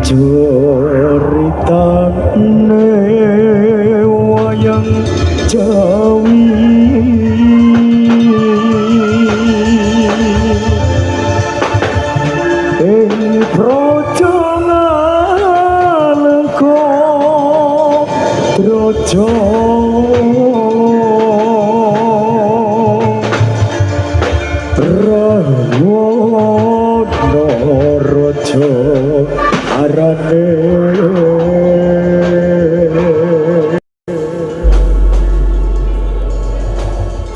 Ceritane wayang Jawi ing praja Ngalengka Draja Rahwana Raja arane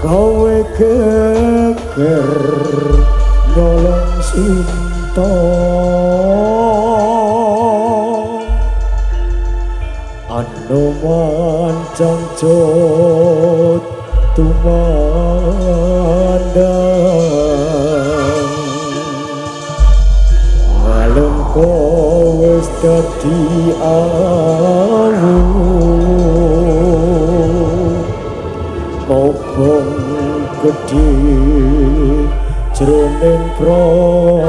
kowe geger nolong Sinta Anoman Cangcut tumandang Ngalengka wis dadi awu kobong gedhe jroning praja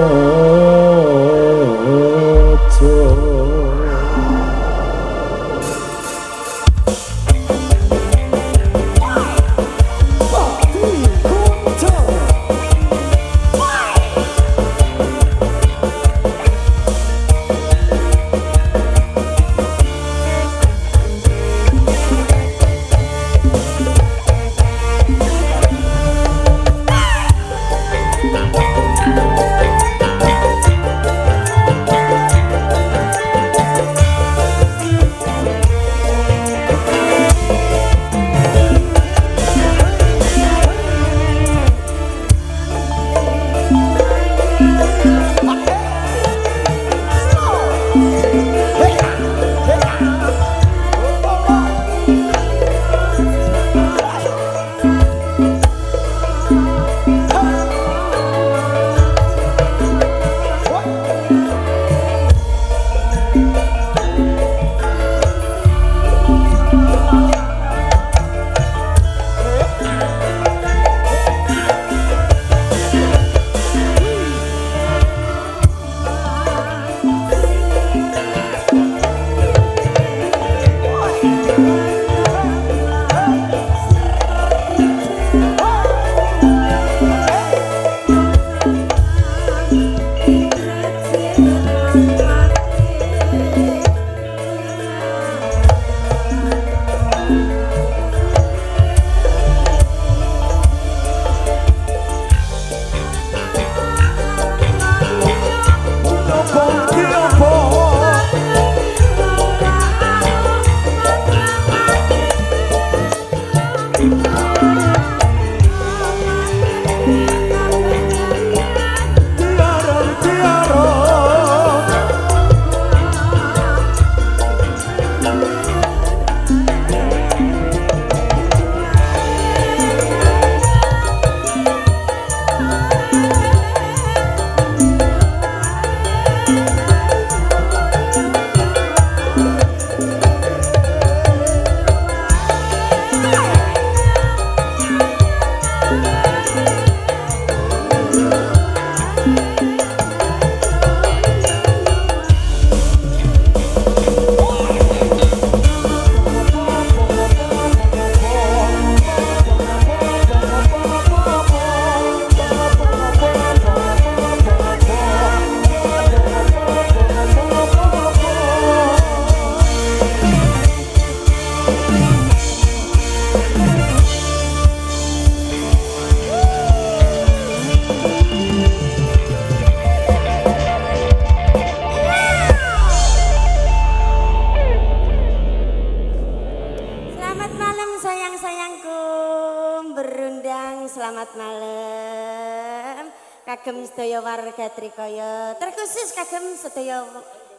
selamat malam kagem sedaya warga Trikaya, terkhusus kagem sedaya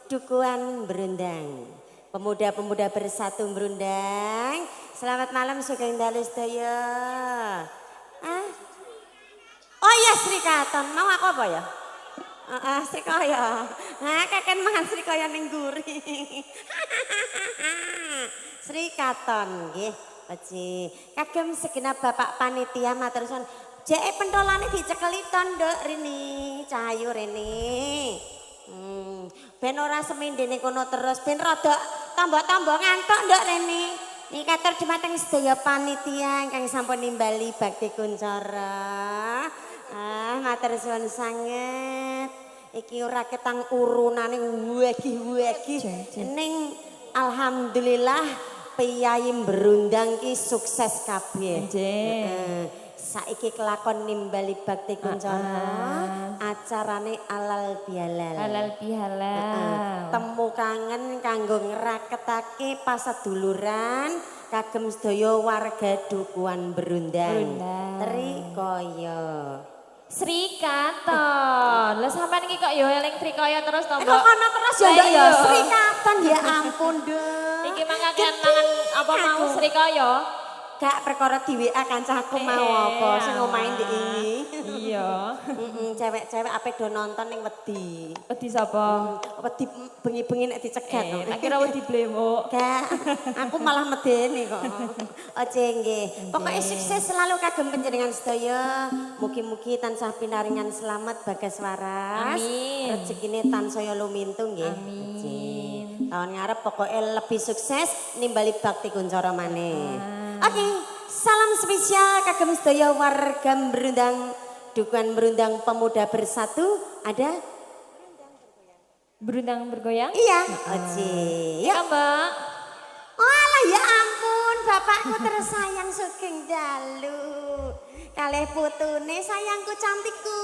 dukuhan berundang, pemuda-pemuda bersatu berundang. Selamat malam sugeng dalu sedaya. Oh iya Sri Katon, mau aku apa ya? Sri Kaya. Kakek mangan Sri Kaya ning guri. Sri Katon nggih. Paci, kagem segenap Bapak panitia matur suwun. Jeke pentolane dicekeli to, Nduk, rene, Cahayu rene. Ben ora semindene kono terus ben rada tambah-tambah ngantuk nduk rene. Iki katur dhumateng sedaya panitia ingkang sampun nimbali bakti kuncara. Matur suwun sanget. Iki ora ketang urunane wegi-wegi ning alhamdulillah piyai berundang ki sukses kabeh. Nggih. Saiki kelakon nimbali bakti kuncara acarane alal bihalal. Halal bihalal. Temu kangen kanggo ngraketake paseduluran kagem sedaya warga dukuhan berundang. Trikaya. Sri Katon. Lah sampean iki kok ya eling Trikaya terus to, Mbok? Kok ana terus ya ndak ya Sri Katon ya ampun, Nduk. Iki mangkaken mangan apa mau Trikaya? Gak perkara di WA kancaku mau apa sing omahe ndek ini. Iya. Cewek-cewek ape do nonton ning wedi. Wedi sapa? Wedi bengi-bengi nek dicegat. Tak kira wedi blemuk. Gak, aku malah medeni kok. Oce nggih. Pokoke sukses selalu kagem panjenengan sedaya. Mugi-mugi tansah pinaringan selamat bagas waras. Amin. Rezekine tansaya lumintu nggih. Amin. Tahun ngarep pokoknya lebih sukses nimbali bakti kuncara maneh. Oke, salam spesial kagem sedaya warga berundang dukungan berundang pemuda bersatu ada Berundang bergoyang? iya oke yuk Mbak. alah ya ampun bapakku tersayang Sugeng Dalu kalih putune sayangku cantikku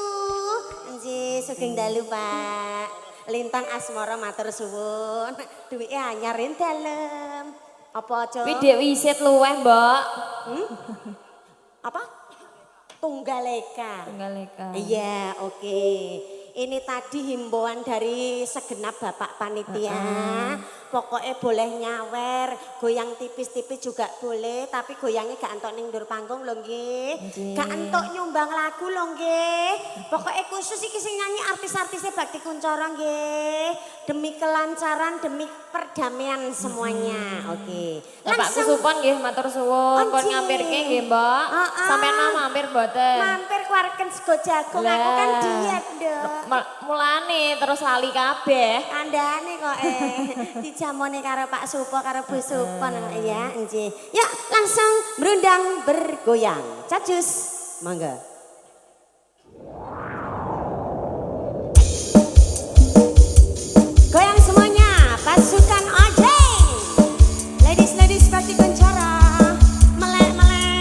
nggih Sugeng Dalu Pak Lintang Asmara matur suwun duwike anyar ing dalem apa aja? Wih dek wisit luweh Mbak. Apa? Tunggaleka. Tunggaleka. Iya, oke. Ini tadi himbauan dari segenap Bapak Panitia. Pokoknya boleh nyawer, goyang tipis-tipis juga boleh, tapi goyangnya gak entok ning ndur panggung lho nggih. Gak entok nyumbang lagu lho nggih. Pokoknya khusus iki sing nyanyi artis-artisnya Bakti Kuncara nggih. Demi kelancaran, demi perdamaian semuanya. Oke. Bapak Kusupon nggih matur suwun pun ngampirke nggih Mbak. Sampeyan mau mampir mboten? Mampir kuarken sego jagung, aku kan diet, Nduk. Mulane terus lali kabeh. Kandhane kok dijamone karo Pak Supo karo Bu Supon ya nggih. Yuk langsung berundang bergoyang. Cajus. Mangga. Goyang semuanya pasukan Ojeng. Ladies Bakti Kuncara. Melek-melek.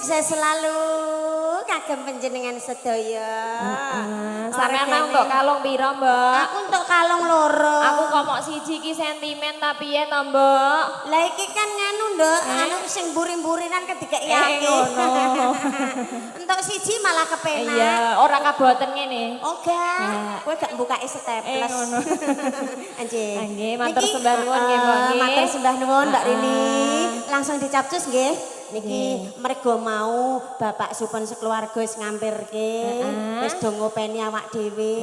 sukses selalu kagem panjenengan sedaya. Sampeyan nang untuk kalung piro, Mbak? Aku untuk kalung loro. Aku kok mok siji ki sentimen tapi ya to, Mbak. Lah iki kan nganu, Nduk, anu sing buri-burinan kedikeki ngono. Entuk siji malah kepenak. Iya, ora kaboten ngene. Oke. Kowe gak mbukake staples. Ngono. Anjing. Nggih, matur Niki, sembah nuwun nggih, Mbak nggih. Matur sembah nuwun Mbak Rini. Langsung dicapcus nggih. Niki mergo mau Bapak Supon sekeluarga wis ngampirke. Wis do ngopeni awak dhewe.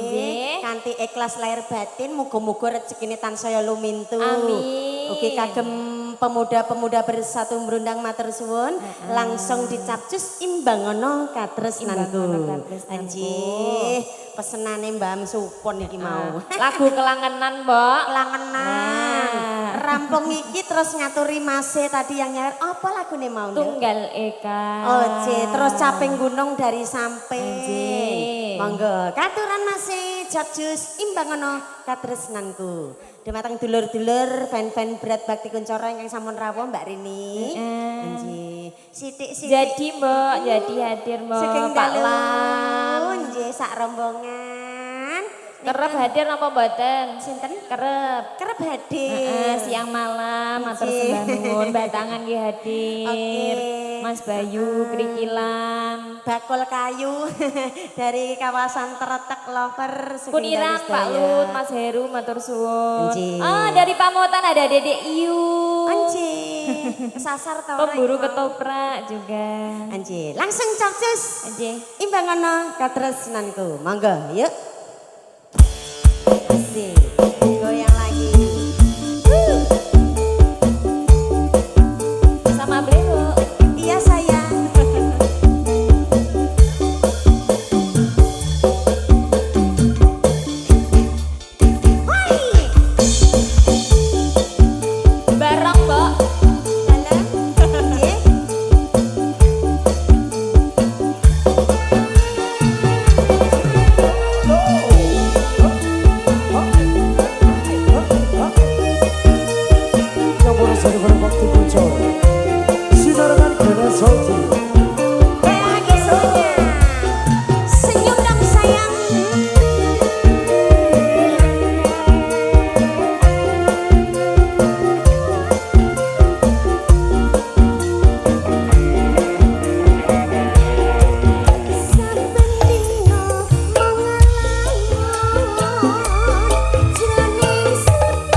Kanthi ikhlas lahir batin muga-muga rezekine tansaya lumintu. Amin. Ugi kagem pemuda-pemuda bersatu berundang matur suwun langsung dicapcus imbangono katresnanku. Anjih, pesenane Mbak Supon iki mau. Lagu kelangenan, Mbak. Kelangenan. Rampung iki terus ngaturi Mase tadi yang nyawer apa lagune mau? Tunggal Eka. Oce, terus caping gunung dari sampai. Anjir. Monggo, katuran Mase capcus imbangono katresnanku. Dumateng dulur-dulur fan-fan berat Bakti Kuncoro ingkang sampun rawuh Mbak Rini. Anjir. Sithik-sithik. Jadi, Mbak, jadi hadir, Mbak. Saking Pak dalu. Lan. Nggih, sak rombongan. Kerep hadir apa mboten? Sinten? Kerep. Kerep hadir. Siang malam, matur Nggih. sembah nuwun, batangan nggih hadir. Oke. Mas Bayu, Krikilan. Bakul kayu dari kawasan Teretek Lover. Kuniran Pak Lut, Mas Heru, matur suwun. Anjing. Dari Pamotan ada Dedek Iyu. Anjing. Kesasar tau. Pemburu ketoprak juga. Anjing. Langsung capcus. Anjing. Imbangono katresnanku. Monggo, yuk. Asik. Goyang lagi. Sama Blero. Iya sayang. Hoi. Bareng, Mbak. Dalam. Nggih. Yang bersama dengan Bakti Kuncoro Sinarangan Dana Sauti Lagi soalnya. Senyum dong sayang. Sabendino mengalangon jroning sepi.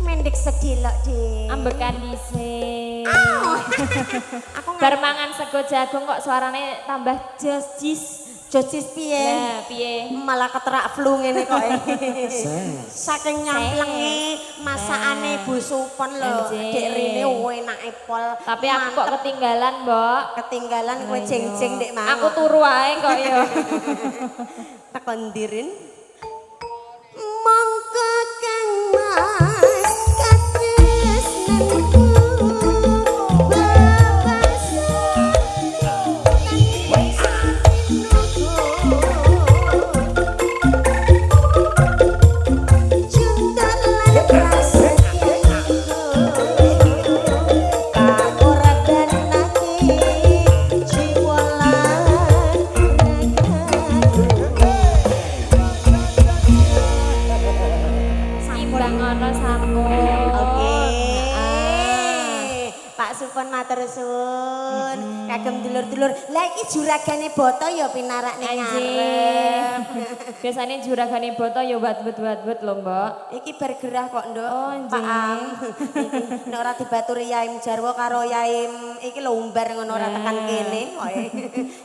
Mendek sedilok deh. Ambekan dhisik. Bar mangan sego jagung kok suarane tambah jis. Jocis piye? Ya, piye? Malah keterak flu ngene kok. Saking nyamplenge masakane Bu Supon lho. Dek rene enake pol. Tapi aku kok ketinggalan, Mbok. Ketinggalan kowe jeng-jeng Dek mau. Aku turu ae kok ya. Tekon ndirin. Mongko Kang Mas katresnanku. Supon matur suwun. Kagem dulur-dulur. Lah iki juragane boto ya pinarak ning ngarep. Biasane juragane boto ya wat-wat lho, Mbok. Iki bergerah kok, Nduk. Oh, Pak Am. Iki nek ora dibaturi Yaim Jarwo karo Yaim iki lho umbar ngono ora tekan kene kok.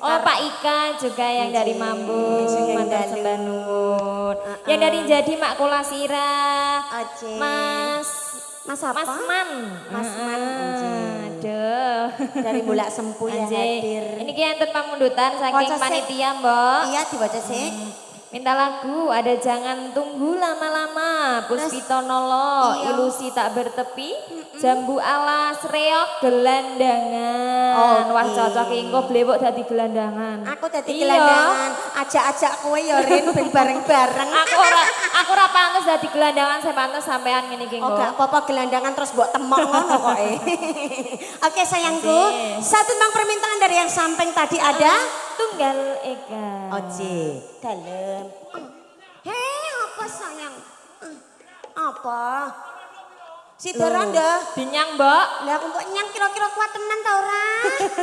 Oh, Pak Ika juga yang dari Mambung, mantan sembah nuwun. Yang dari Jadi Makula Sirah. Mas apa? Mas Man. Mas Man. Aduh. Dari Bulak Sempu ya hadir. Ini enten pamundutan saking panitia, Mbok. Iya, dibaca sih. Minta lagu, ada Jangan Tunggu Lama-Lama, Puspito Nolo, Ilusi Tak Bertepi, Jambu Alas, Reok, Gelandangan. Wah cocok engko blewok dadi gelandangan. Aku dadi gelandangan, ajak-ajak kowe ya Rin ben bareng-bareng. Aku ora pantes dadi gelandangan, saya pantes sampean ngene iki engko. Oh gak apa-apa gelandangan terus mbok temok ngono kok. Oke sayangku, satu memang permintaan dari yang samping tadi ada Tunggal Eka. Oji, dalem. Hei, apa sayang? Apa? Si Doranda. Dinyang, Mbok. Lah aku mbok nyang kira-kira kuat tenan ta ora?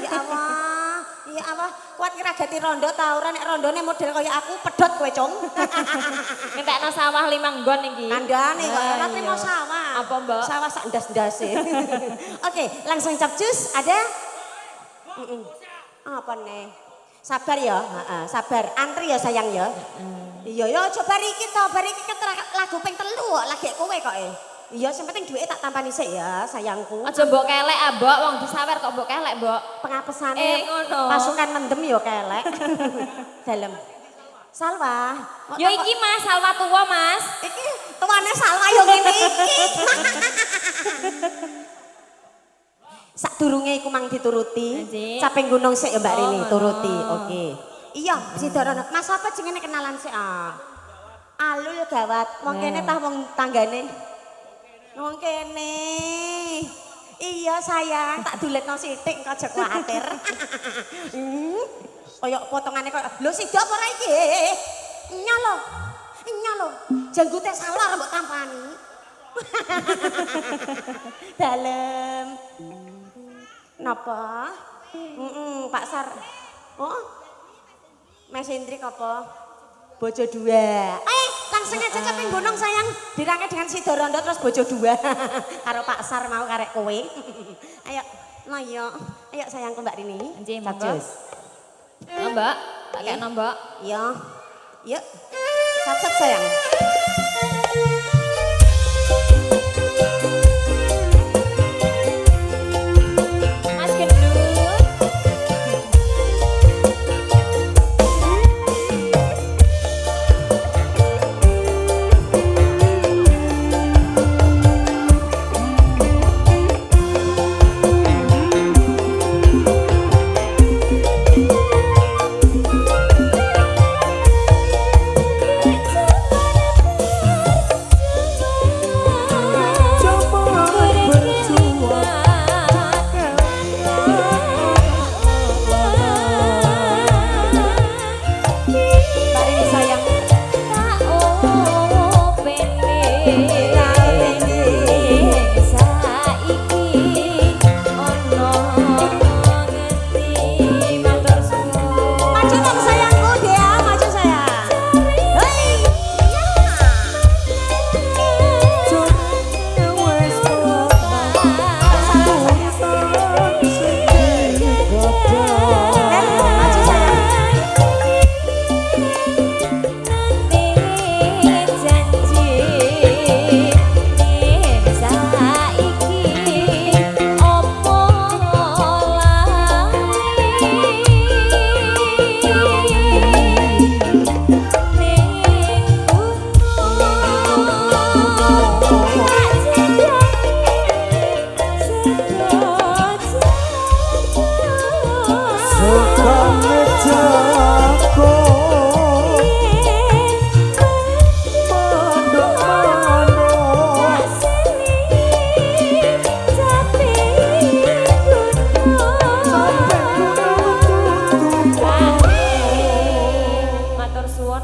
Ya Allah. Ya Allah, kuat kira gati rondo ta ora nek rondone model kaya aku pedhot kowe, Cung. Ngentekno sawah 5 nggon iki. Kandhane kok ora trimo sawah. Apa, Mbok? Sawah sak ndas-ndase. Oke, langsung capcus ada apa nih? Sabar ya, sabar. Antri ya sayang ya. Iya ya, coba iki to, bar iki lagu ping 3 kok lagi kowe kok. Iya, sing penting duwe tak tampani sik ya, sayangku. Aja mbok kelek ah, Mbok, wong disawer kok mbok kelek, Mbok. Pengapesane ngono. pasukan mendem ya kelek. Dalem. Salwa. Yo iki Mas, salwa tuwa, Mas. Iki tuane salwa yo ngene iki. Sadurunge iku mang dituruti. Caping gunung sik ya Mbak Rini turuti. Oke. Iya, si Dorono. Mas apa jenenge kenalan sik ah. Alul gawat. Wong kene tah wong tanggane. Wong kene. Iya sayang, tak duletno sithik engko aja kuwatir. Kaya potongane kok. Lho sida apa ora iki? Nya lho. Nya lho. Janggute salah mbok tampani. Dalem. Napa? Pak Sar. Oh. Mas Hendrik apa? Bojo 2. sengaja caping gunung sayang dirangkai dengan si Dorondo terus bojo dua karo Pak Sar mau karek kowe. Ayo, Noyo. Ayo sayangku Mbak Rini. Nggih, Mbak. Capcus. Mbak, tak kena Mbak. Iya. Yuk. Capcus sayang. Mas Gendut.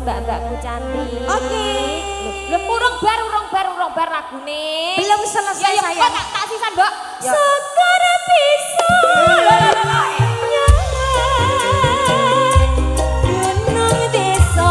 Mbak-mbakku cantik. Oke. Belum urung bar lagune. Belum selesai ya, sayang. Tak sisan, Mbak. Ya. Sekarang bisa. Gunung desa.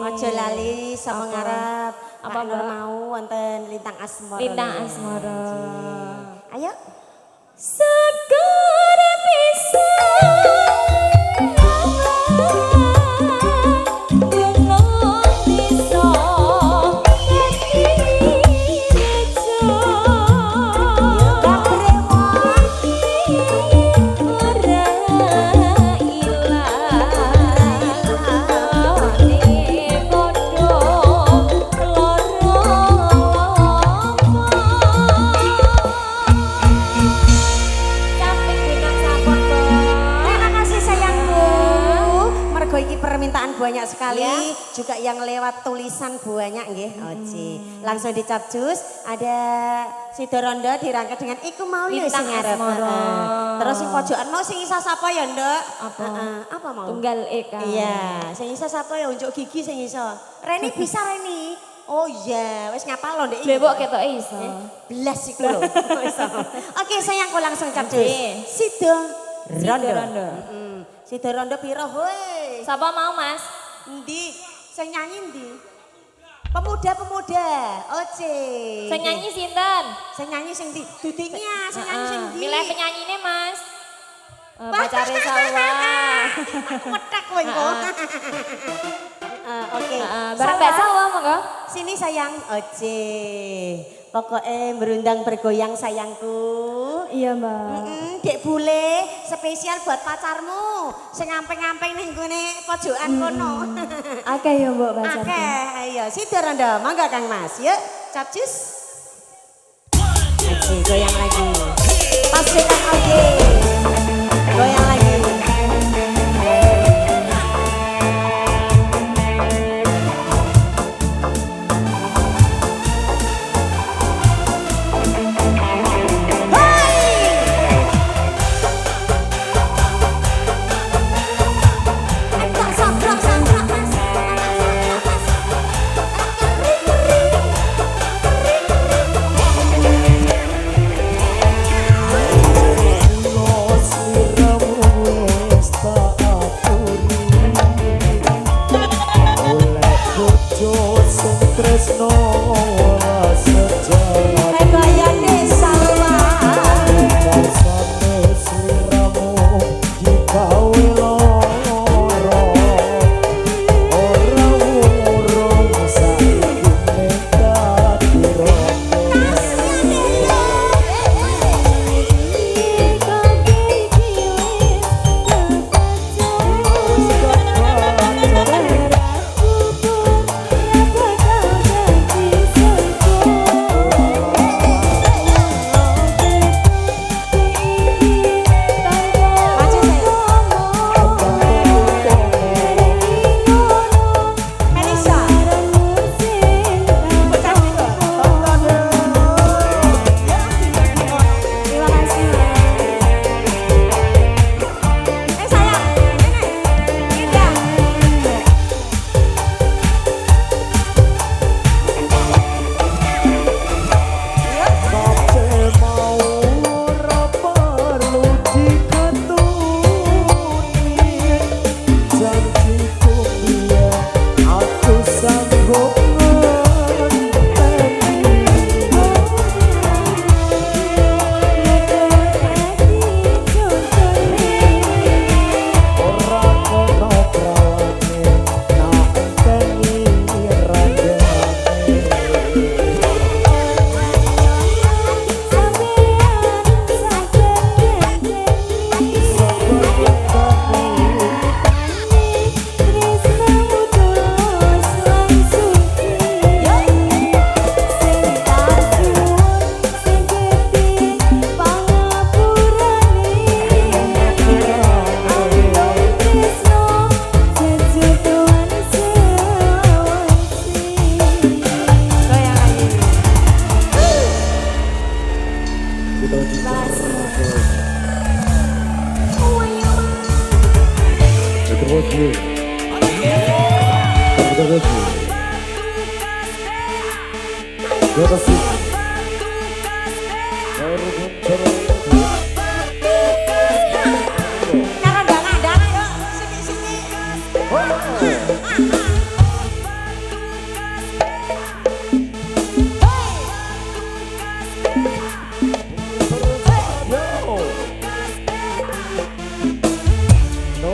Ojo lali sama ngarep. Apa Nur mau wonten Lintang Asmara. Lintang Asmara. Ayo. Sekar bisa bengong bisa hati rejo ora ilane padha Terima kasih sayangku. Mergo iki permintaan banyak sekali, juga yang lewat tulisan banyak nggih. Oji. Langsung dicap jus, ada Sidorondo dirangkai dengan iku mau lho Lintang sing arep. Asmara. Terus sing pojokan mau sing isa sapa ya, Nduk? Apa? Apa mau? Tunggal Eka. Iya, sing isa sapa ya unjuk gigi sing isa. Reni bisa Reni. Oh iya, wis ngapal lho Ndek iki. Blebok ketoke iso. Belas iku lho. Iso. Oke, sayangku langsung cap jus. Oke. Sidorondo. Sidorondo piro hoi? Siapa mau Mas? Endi? Sing nyanyi endi? Pemuda-pemuda. Oce. Sing nyanyi sinten? Sing nyanyi sing ndi? Dudinya, sing nyanyi sing ndi? Milih penyanyine Mas. Pacare Salwa. Wetek kowe kok. Oke. Bareng Mbak Salwa monggo. Sini sayang. Oce. Pokoknya berundang bergoyang sayangku. Iya, Mbak. Dek bule spesial buat pacarmu. Sing ngamping-ngamping ning gone pojokan kono. Akeh ya, Mbak pacarku. Oke, ayo Sidorondo, mangga Kang Mas. Yuk, cap jus. Aji, goyang lagi. Pas dengan Aldi. Goyang lagi.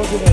gini.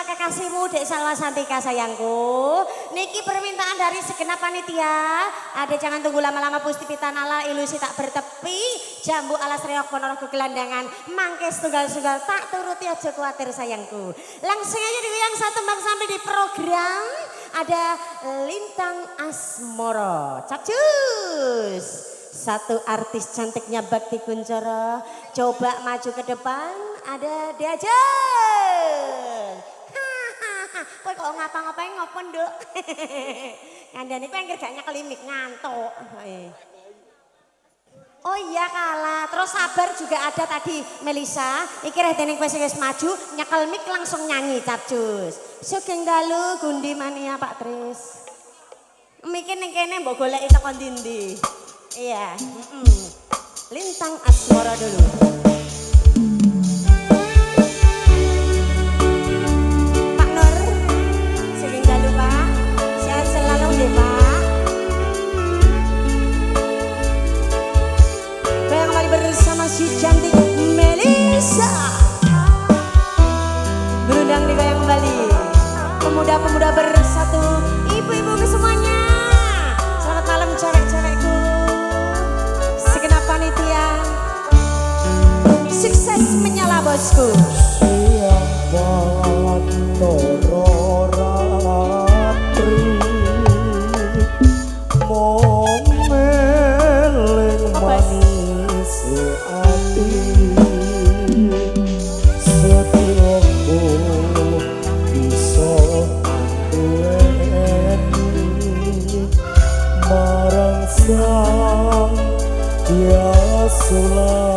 Kekasihmu Dek Salwa Santika sayangku. Niki permintaan dari segenap panitia. Ada jangan tunggu lama-lama Puspita Nala ilusi tak bertepi. Jambu alas reok ponorogo gelandangan. Mangkes tunggal-tunggal tak turuti aja kuatir sayangku. Langsung aja di yang satu bang sampai di program. Ada Lintang Asmoro. Capcus. Satu artis cantiknya Bakti Kuncoro. Coba maju ke depan. Ada Diajen. Kowe kok ngapa-ngapain ngopo nduk. Ngandani kowe kerjanya kelimik ngantuk. Oh iya kalah. Terus sabar juga ada tadi Melisa. Iki redening kowe wis maju nyekel mik langsung nyanyi Capcus. Sugeng dalu gundi mania Pak Tris. Mikir ning kene mbok goleki teko ndi-ndi. Iya, Lintang Asmoro dulu. Pak Nur, sehingga lupa, sehat selalu ya Pak. Bayang kembali bersama si cantik Melisa. Berundang di bayang kembali, pemuda-pemuda bersatu, ibu-ibu semuanya. Selamat malam cewek-cewekku. bosku. Siang pantoro ratri momeling manis ati setiaku bisa duweni marang sang Yesus.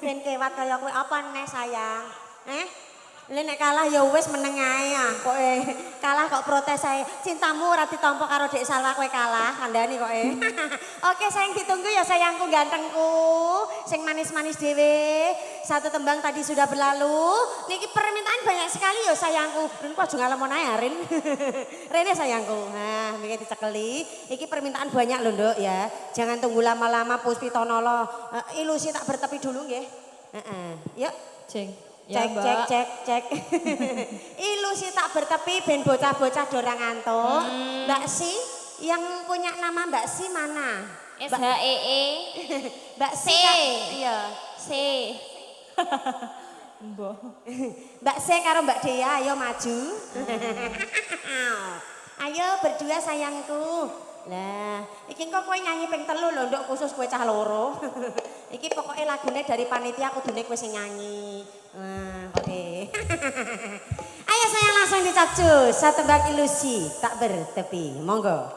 Ben kewat kaya kowe apa neh sayang? Lha nek kalah ya wis meneng ae ah. Koke kalah kok protes ae. Cintamu ora ditampa karo Dek Salwa kowe kalah kandhani koke. Oke sayang ditunggu ya sayangku gantengku. Sing manis-manis dhewe. Satu tembang tadi sudah berlalu. Niki permintaan banyak sekali ya sayangku. Rin kok aja ngalemon ae Rin. Rene sayangku. Nah, niki dicekeli. Iki permintaan banyak lho Nduk ya. Jangan tunggu lama-lama Puspitonolo. Ilusi tak bertepi dulu nggih. Heeh. Yuk. Ceng. Cek, Ya, cek. Ilusi tak bertepi ben bocah-bocah dorang ngantuk. Mbak Si, yang punya nama Mbak Si mana? SHEE. Mbak Si. Iya. C. Mbah. Mbak Si karo Mbak Dea, ayo maju. Ayo berdua sayangku. Lah, iki kok kowe nyanyi ping 3 lho, nduk khusus kowe cah loro. Iki pokoknya lagune dari panitia kudune kowe sing nyanyi. Nah, oke. Ayo saya langsung dicapcus. Satu tembang ilusi tak bertepi. Monggo.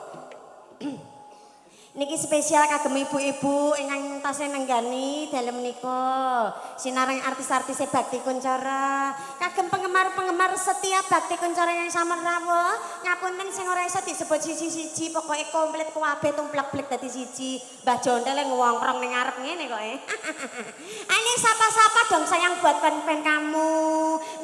Niki spesial kagem ibu-ibu ingkang tasih nenggani dalem menika sinareng artis-artis Bakti Kuncoro kagem penggemar-penggemar setia Bakti Kuncoro yang sametrawa ngapunten sing ora iso disebut siji-siji pokoke komplit kabeh tumplek-plek dadi siji Mbah Jondel ngwongkrong ning ngarep ngene kok Ini sapa-sapa dong sayang buat fan-fan kamu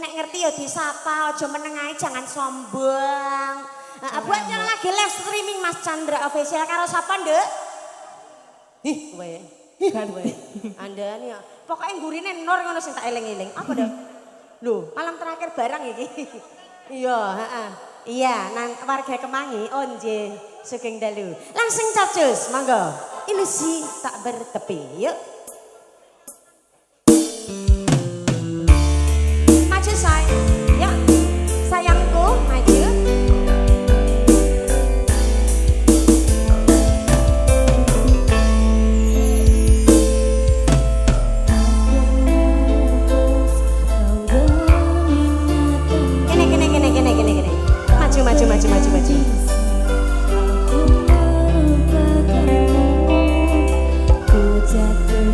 nek ngerti ya disapa aja meneng ae jangan sombong buat yang lagi live streaming Mas Chandra Official karo sapa nduk? Ih, kowe. Kan kowe. Andane ya. Pokoke gurine nur ngono sing tak eling-eling. Apa nduk? Lho, malam terakhir barang iki. Iya, heeh. Iya, nang warga Kemangi. Oh nggih, sugeng dalu. Langsung capcus, monggo. Ilusi tak bertepi. Yuk. Maju say. Ya. Sayangku, maju. Maju. Aku jatuh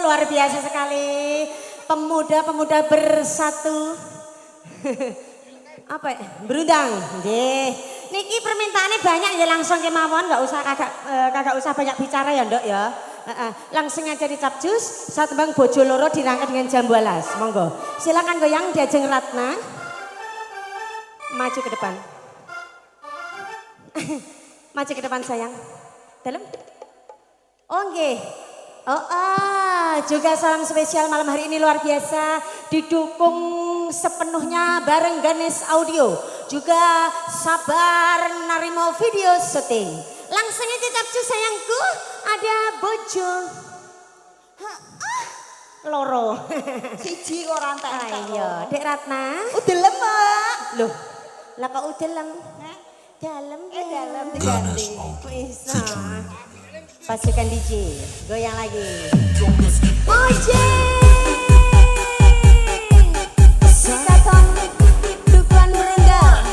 luar biasa sekali. Pemuda-pemuda bersatu. Apa ya? Berundang. Nggih. Niki permintaannya banyak ya langsung kemawon, nggak usah kagak usah banyak bicara ya, Ndok ya. Langsung aja dicap jus, saat bang bojo loro dirangkai dengan jambu alas. Monggo. Silakan goyang Diajeng Ratna. Maju ke depan. Maju ke depan sayang. Dalam. Oh nggih. Juga salam spesial malam hari ini luar biasa didukung sepenuhnya bareng Ganes Audio, juga Sabar Narimo Video Syuting. Langsung aja capcu sayangku, ada bojo loro siji ora entek. Ayo Dek Ratna. Udelem, Mbak. Loh, lah kok udelem? Dalam dalam diganti. Bisa. Pasukan DJ, goyang lagi. Ojek. Saton dukuan merendah.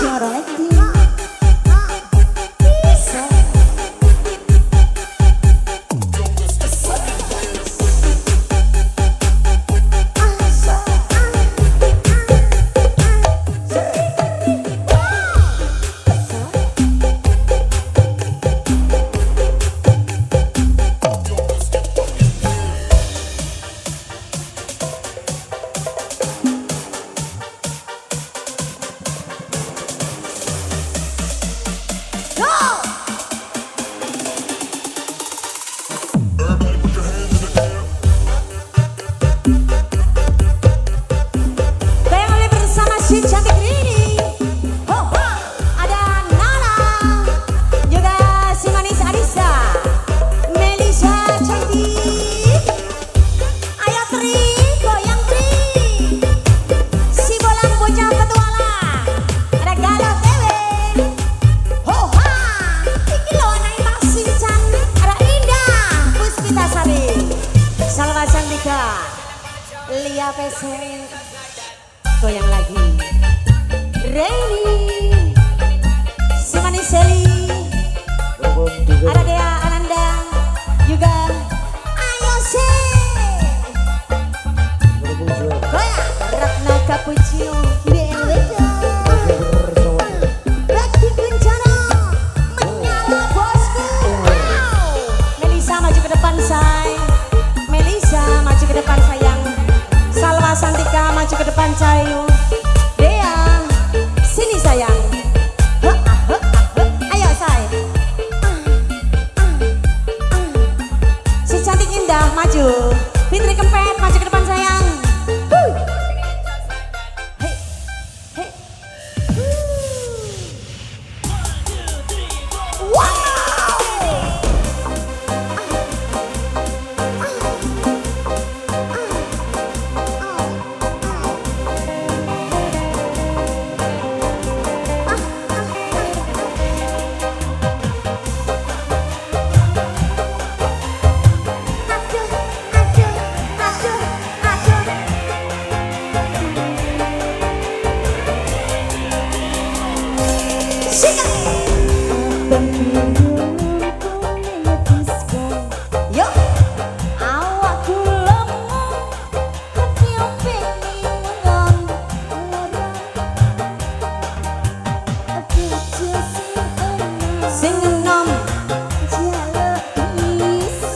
Cara lagi. Lia Peserin. Goyang lagi. Reini. Si Manis Seli. Ada Dea Ananda. Juga Ayo Se. Goyang. Ratna Cappuccino. Bakti Kuncana. Menyala bosku. Melisa maju ke depan say. Melisa maju ke depan sayang. Salwa Santika maju ke depan Cayu. Dea, sini sayang. Ayo say. Si cantik indah maju. Fitri Kempet maju ke depan sayang. Hey.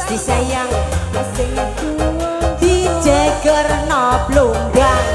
Disayang dijegerno Blumbang.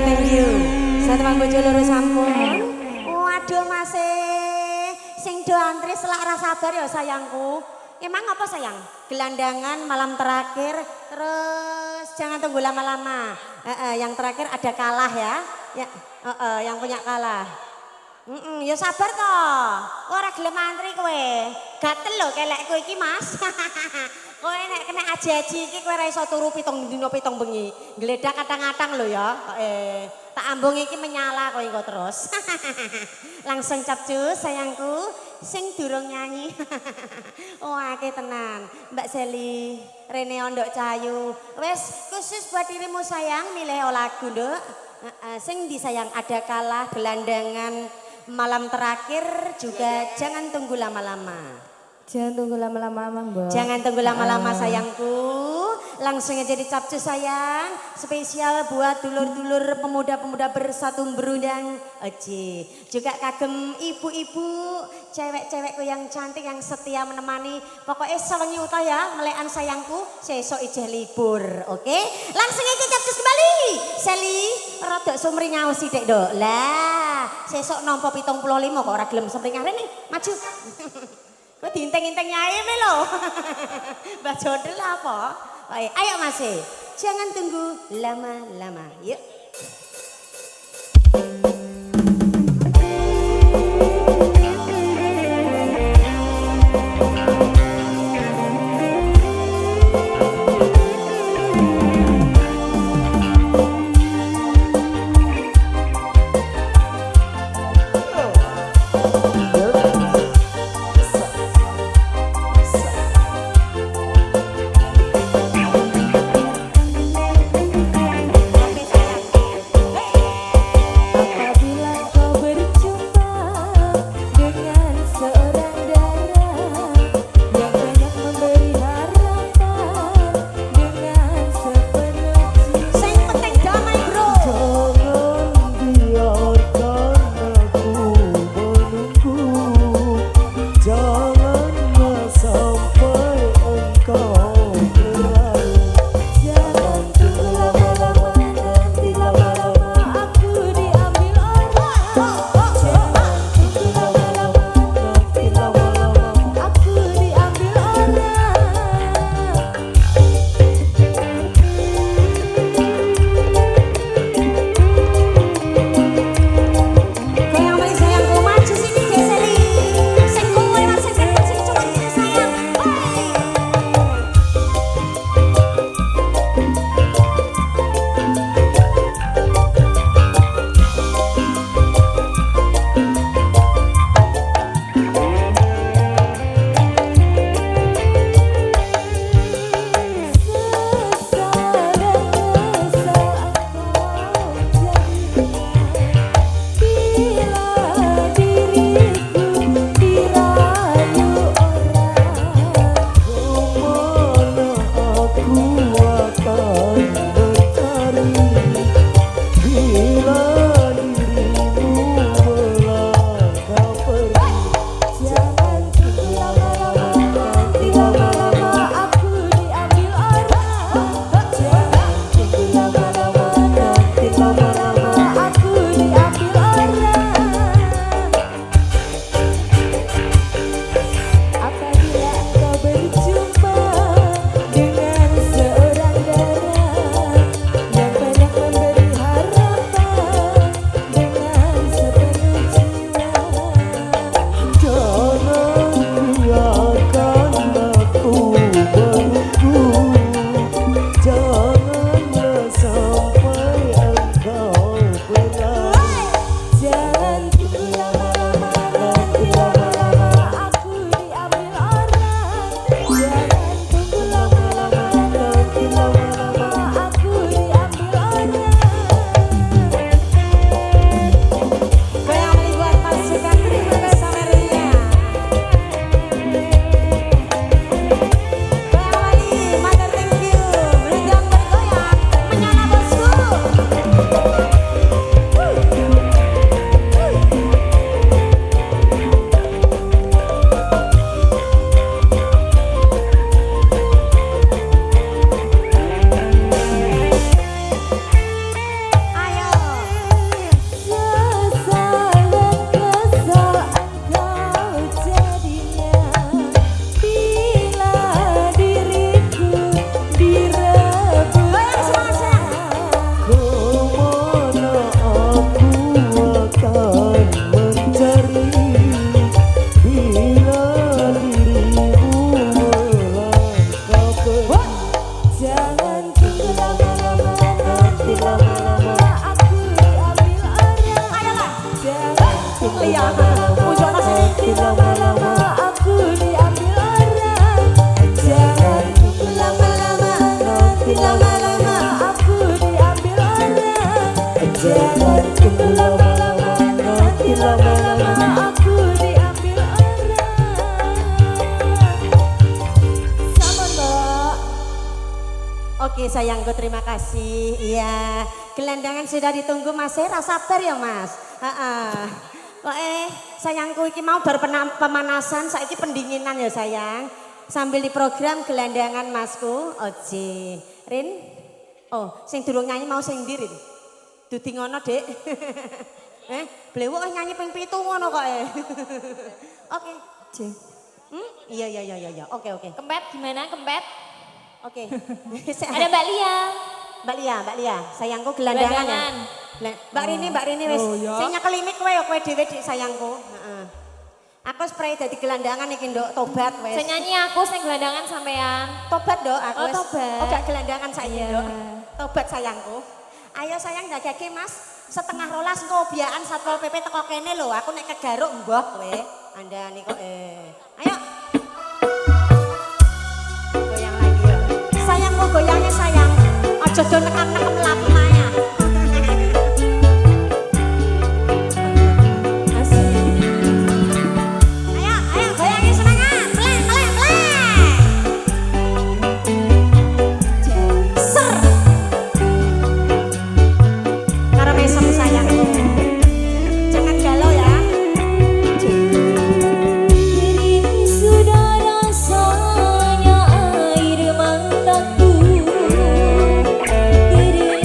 thank you. Satu Bang Bojo loro sampun. Waduh Mas sing do antri selak ra sabar ya sayangku. Emang apa sayang? Gelandangan malam terakhir, terus jangan tunggu lama-lama. Yang terakhir ada kalah ya. Ya, yang punya kalah. Ya sabar toh. Ora gelem antri kowe. Gatel lho kelekku iki Mas. Kowe nek kena aji-aji iki kowe ora iso turu 7 dina 7 bengi. Gledak kadang-kadang lho ya. Tak ambung iki menyala kowe engko terus. Langsung capcus sayangku sing durung nyanyi. Akeh tenan. Mbak Seli, Rene Ondok Cahayu. Wes khusus buat dirimu sayang milih lagu, Nduk. Sing disayang ada kalah, gelandangan, malam terakhir juga jangan tunggu lama-lama. Jangan tunggu lama-lama Mbak. Jangan tunggu lama-lama sayangku. Langsung aja dicapcus sayang. Spesial buat dulur-dulur pemuda-pemuda bersatu berundang. Oke. Juga kagem ibu-ibu, cewek-cewekku yang cantik yang setia menemani. Pokoknya sewengi utah ya melekan sayangku. Sesok ijeh libur. Oke. Langsung aja capcus kembali. Seli rodok sumringah sithik Dok. Lah, sesok nampa 75 kok ora gelem sumringah rene. Maju. Kok diinteng-inteng nyai lho. Mbak Jodel apa? Ayo Mas, jangan tunggu lama-lama. Yuk. Oke sayang. Jangan tunggu lama-lama, nanti lama-lama aku diambil orang. Sampun, Mbok. Oke sayangku, terima kasih. Iya, gelandangan sudah ditunggu Mas. Saya sabar ya Mas. Sayangku iki mau baru pemanasan, saiki pendinginan ya sayang. Sambil di program gelandangan Masku. Oje. Rin. Oh, sing durung nyanyi mau sing ndi Rin? Dudi ngono, Dek. Blewok nyanyi ping 7 ngono kok. Oke. Iya. Oke. Kempet gimana kempet? Oke. Ada Mbak Lia. Mbak Lia, sayangku gelandangan ya. Mbak Rini wis. Sing nyekel limit kowe ya kowe dhewe Dik sayangku. Heeh. Aku spray dadi gelandangan iki Nduk, tobat wis. Sing nyanyi aku sing gelandangan sampean. Tobat Nduk, aku wis. Tobat. Oh, gak gelandangan saiki Iya. Nduk. Tobat sayangku. Ayo sayang jagake Mas. 11:30 engko biakan Satpol PP teko kene lho. Aku nek ke Garuk mbah kowe. Andani kok Ayo. Goyang lagi ya. Sayangku goyangnya sayang. Aja do nekam-nekam lamanya. Ayo goyangnya semangat. Plek. Ser. Karo mesem sayangku. Jangan galau ya. Kering sudah rasanya air mataku. Diri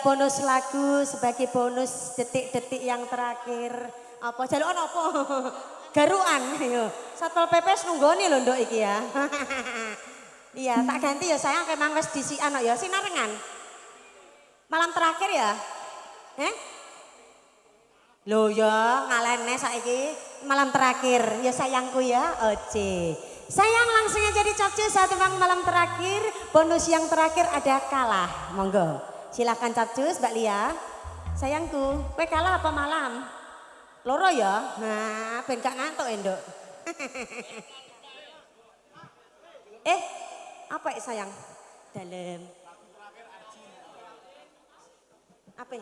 bonus lagu sebagai bonus detik-detik yang terakhir. Apa jalukan apa? Garuan yo. Satpol PP nunggoni lho nduk iki ya. Iya, tak ganti ya sayang kemang wis disikan ya sinarengan. Malam terakhir ya? Loh ya ngalene saiki malam terakhir ya sayangku ya oce. Sayang langsung aja dicapcu satu bang malam terakhir. Bonus yang terakhir ada kalah. Monggo silakan capcus Mbak Lia. Sayangku kowe kalah apa malam? Loro ya? Nah ben gak ngantuk endok. Apa ya sayang? Dalem. Apa?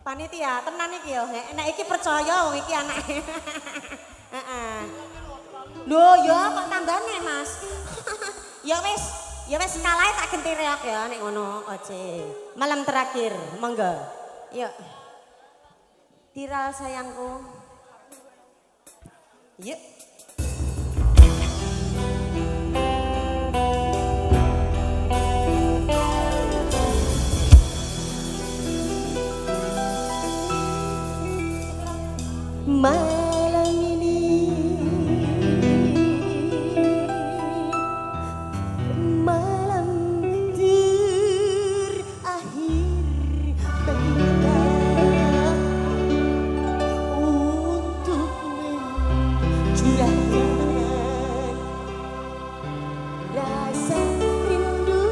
Panitia, tenan iki yo. Nek iki percaya wong iki anake. Heeh. Lho ya kok tambane, Mas. Ya wis kalahe tak genti reok ya nek ngono oce. Malam terakhir, monggo. Yuk. Tiral sayangku. Yuk. Malam ini malam terakhir bagi kita untuk mencurahkan rasa rindu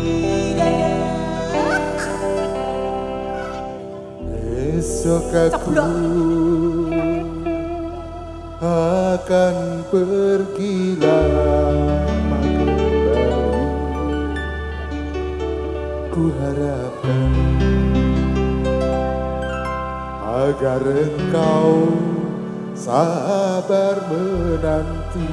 di dada. Esok aku akan pergi lama kembali. Ku harapkan agar engkau sabar menanti.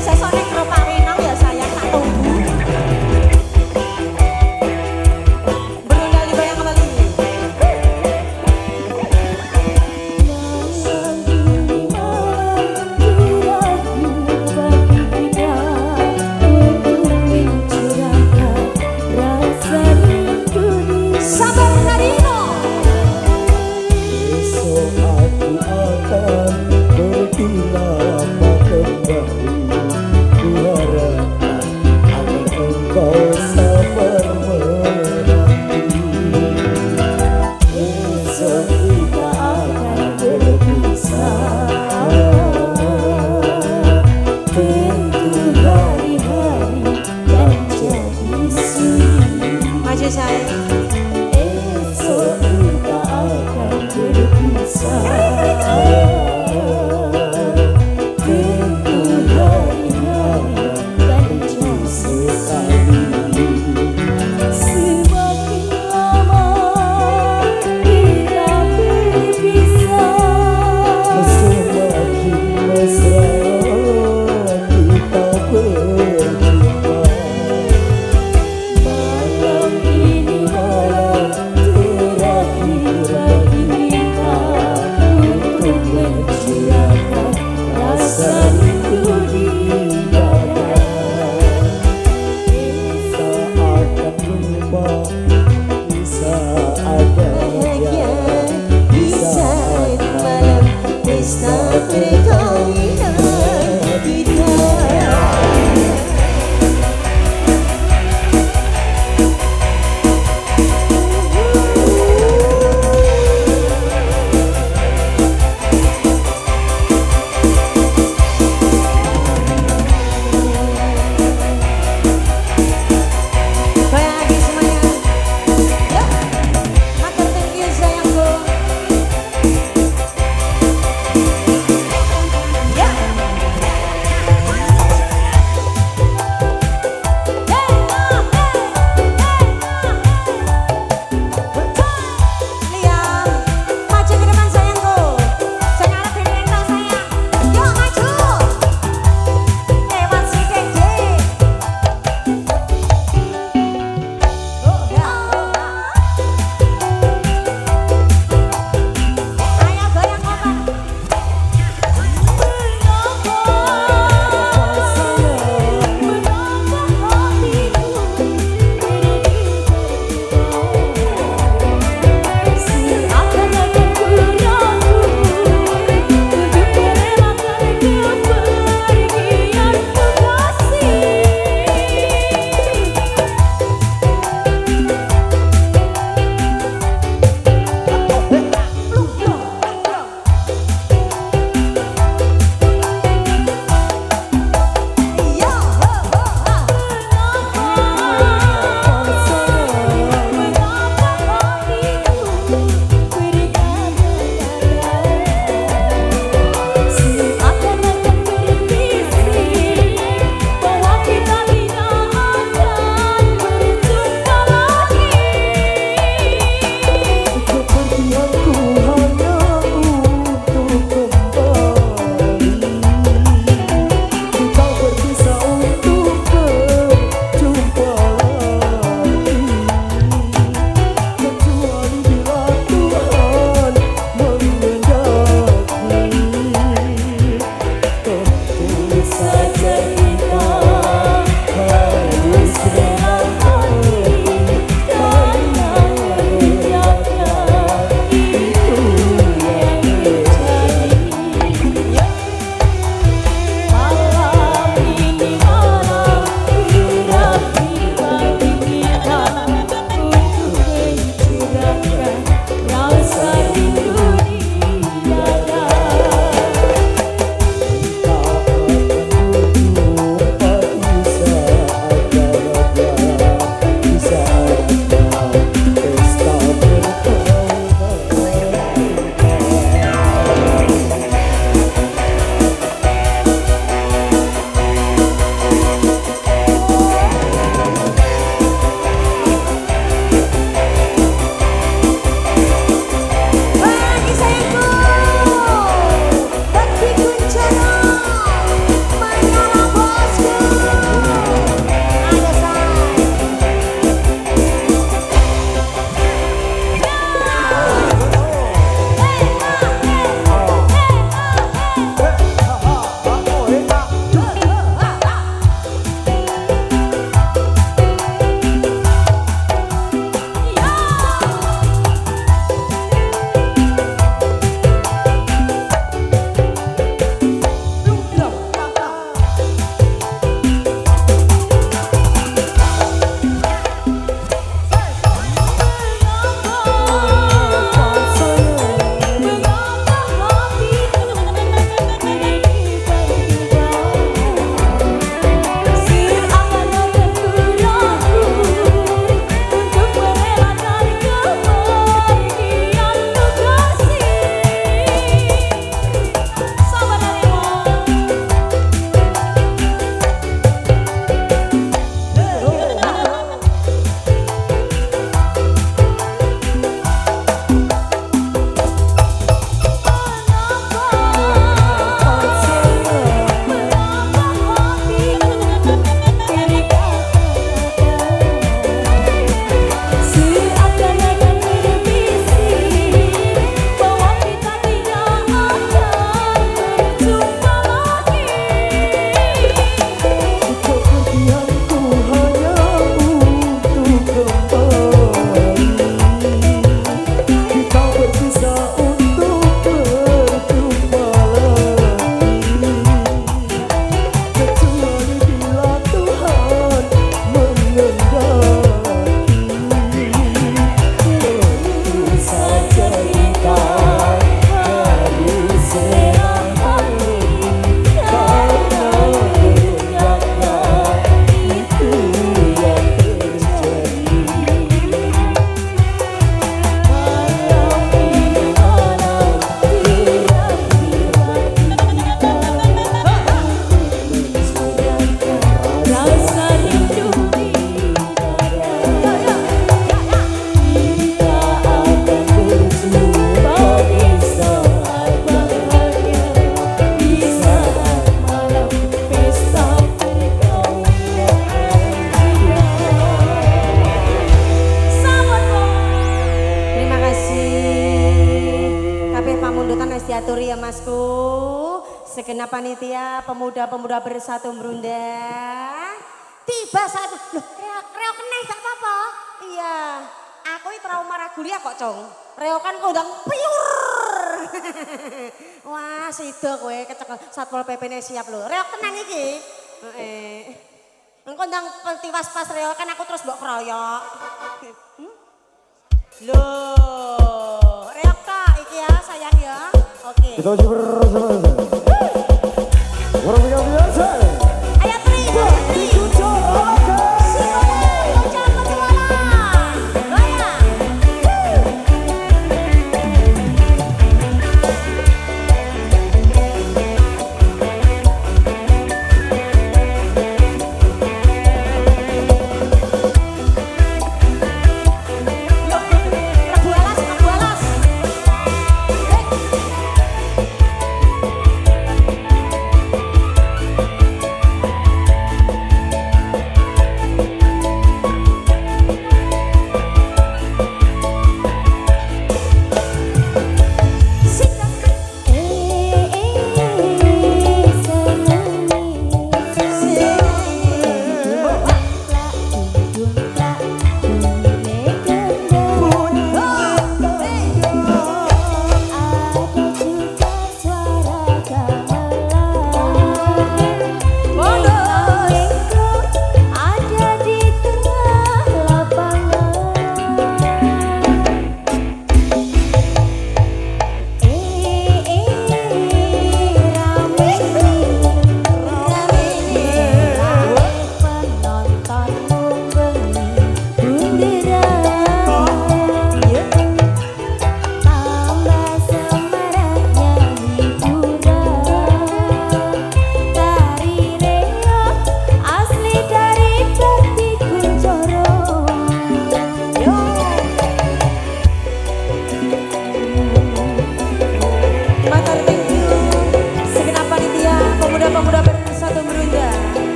Rasa panitia pemuda-pemuda bersatu merunda. Tiba satu, loh reok keneh gak apa-apa. Iya, aku ini trauma ragulia kok cong. Reokan kondang piur. Wah sido kowe kecekel Satpol PP ne siap lho. Reok tenang iki. Engko ndang tiwas pas reokan aku terus mbok kroyok. Loh, reok tak iki ya sayang ya. Oke. Kita uji bersama-sama. Orang yang biasa. Ayo Tri, Tri.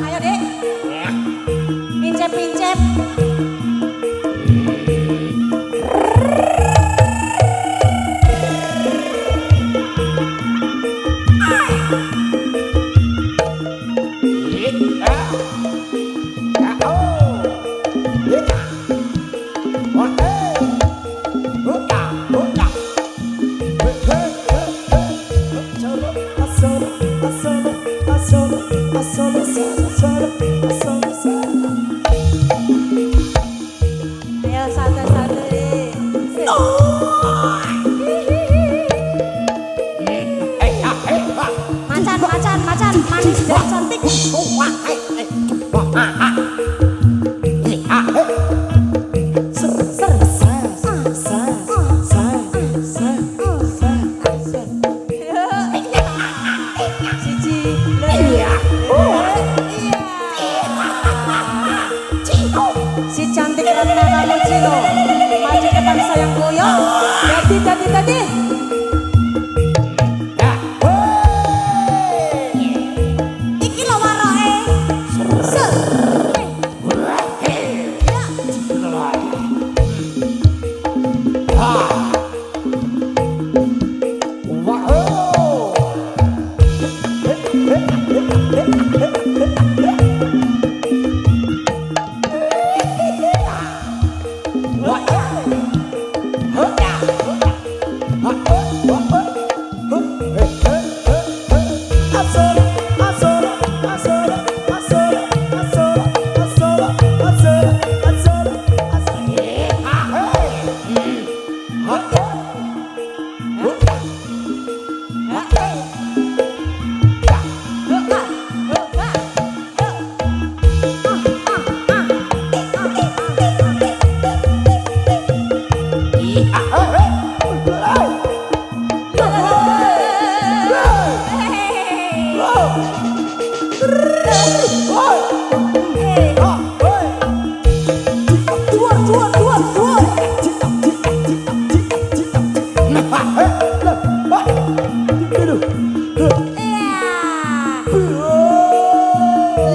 Ayo, Dik. Pincep-pincep. Ayo satu-satu. Macan, manis dan cantik. Si cantik Ratna kamu Cino, maju depan sayang goyang. Tadi. Iki lo waroke.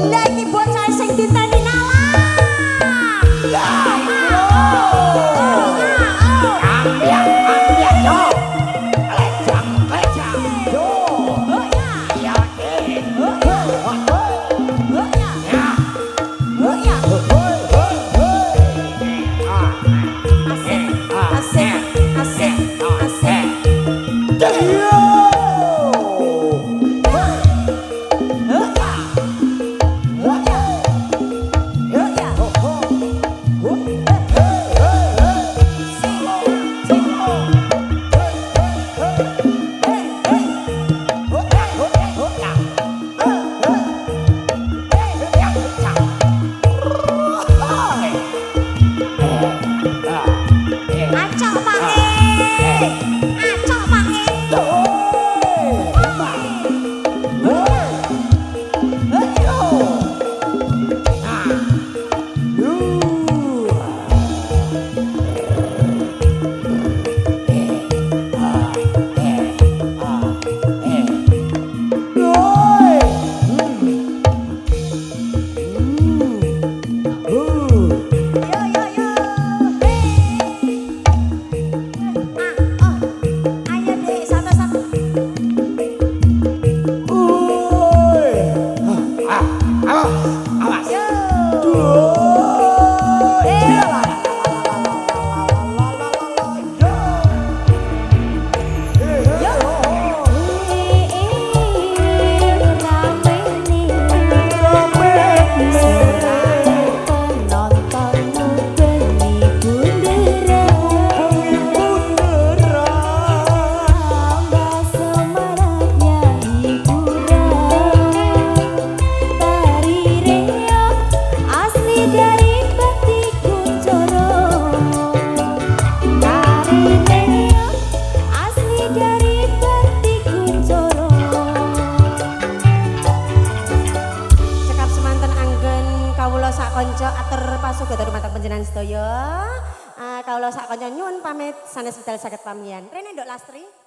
Lagi bocah sing diteni konco atur pasuga dumateng panjenengan sedaya. Kawula sak kanca nyuwun pamit sanes wekdal saged pamiyan. Rene Nduk Lastri.